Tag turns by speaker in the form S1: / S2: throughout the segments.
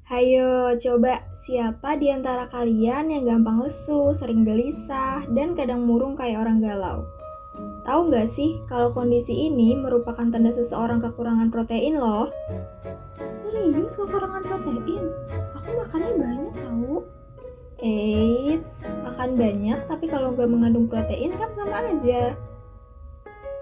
S1: Hayo, coba siapa di antara kalian yang gampang lesu, sering gelisah, dan kadang murung kayak orang galau? Tahu nggak sih kalau kondisi ini merupakan tanda seseorang kekurangan protein loh? Serius kekurangan protein? Aku makannya banyak tahu. Eits, makan banyak tapi kalau nggak mengandung protein kan sama aja.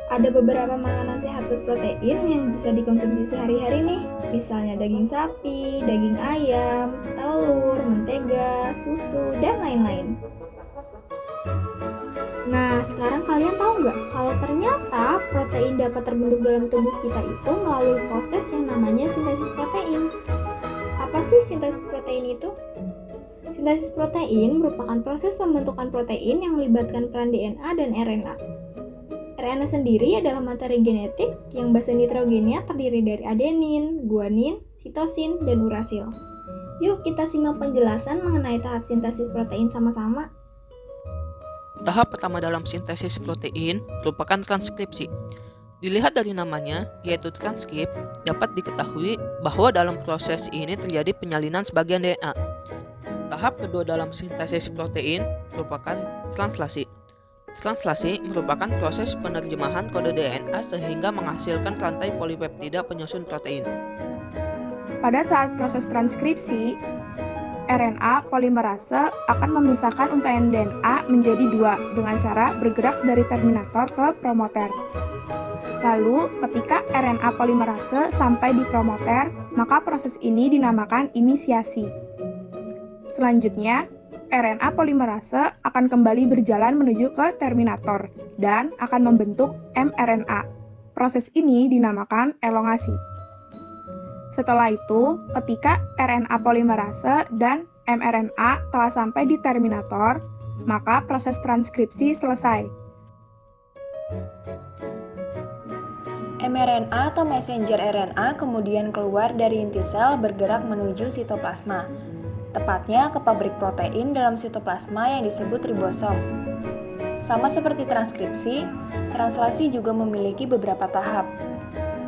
S1: Ada beberapa makanan sehat berprotein yang bisa dikonsumsi sehari-hari nih. Misalnya daging sapi, daging ayam, telur, mentega, susu, dan lain-lain. Nah, sekarang kalian tahu nggak kalau ternyata protein dapat terbentuk dalam tubuh kita itu melalui proses yang namanya sintesis protein. Apa sih sintesis protein itu? Sintesis protein merupakan proses pembentukan protein yang melibatkan peran DNA dan RNA. RNA sendiri adalah materi genetik yang basa nitrogennya terdiri dari adenin, guanin, sitosin, dan urasil. Yuk kita simak penjelasan mengenai tahap sintesis protein sama-sama.
S2: Tahap pertama dalam sintesis protein merupakan transkripsi. Dilihat dari namanya, yaitu transkrip, dapat diketahui bahwa dalam proses ini terjadi penyalinan sebagian DNA. Tahap kedua dalam sintesis protein merupakan translasi. Translasi merupakan proses penerjemahan kode DNA sehingga menghasilkan rantai polipeptida penyusun protein.
S3: Pada saat proses transkripsi, RNA polimerase akan memisahkan untaian DNA menjadi dua dengan cara bergerak dari terminator ke promoter. Lalu, ketika RNA polimerase sampai di promoter, maka proses ini dinamakan inisiasi. Selanjutnya, RNA polimerase akan kembali berjalan menuju ke terminator dan akan membentuk mRNA. Proses ini dinamakan elongasi. Setelah itu, ketika RNA polimerase dan mRNA telah sampai di terminator, maka proses transkripsi selesai.
S4: mRNA atau messenger RNA kemudian keluar dari inti sel bergerak menuju sitoplasma, tepatnya ke pabrik protein dalam sitoplasma yang disebut ribosom. Sama seperti transkripsi, translasi juga memiliki beberapa tahap.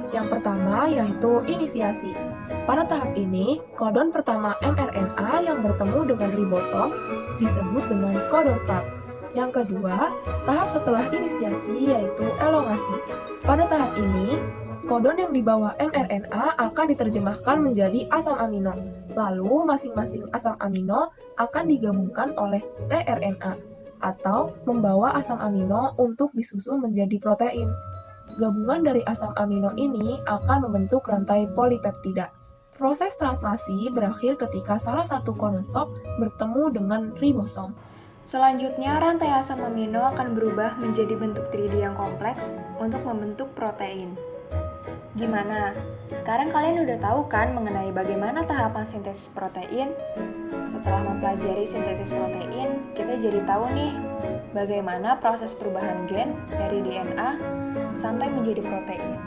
S5: Yang pertama yaitu inisiasi. Pada tahap ini, kodon pertama mRNA yang bertemu dengan ribosom disebut dengan kodon start. Yang kedua, tahap setelah inisiasi yaitu elongasi. Pada tahap ini, kodon yang dibawa mRNA akan diterjemahkan menjadi asam amino. Lalu, masing-masing asam amino akan digabungkan oleh tRNA atau membawa asam amino untuk disusun menjadi protein. Gabungan dari asam amino ini akan membentuk rantai polipeptida. Proses translasi berakhir ketika salah satu kodon stop bertemu dengan ribosom.
S4: Selanjutnya, rantai asam amino akan berubah menjadi bentuk 3D yang kompleks untuk membentuk protein. Gimana? Sekarang kalian udah tahu kan mengenai bagaimana tahapan sintesis protein? Setelah mempelajari sintesis protein, kita jadi tahu nih bagaimana proses perubahan gen dari DNA sampai menjadi protein.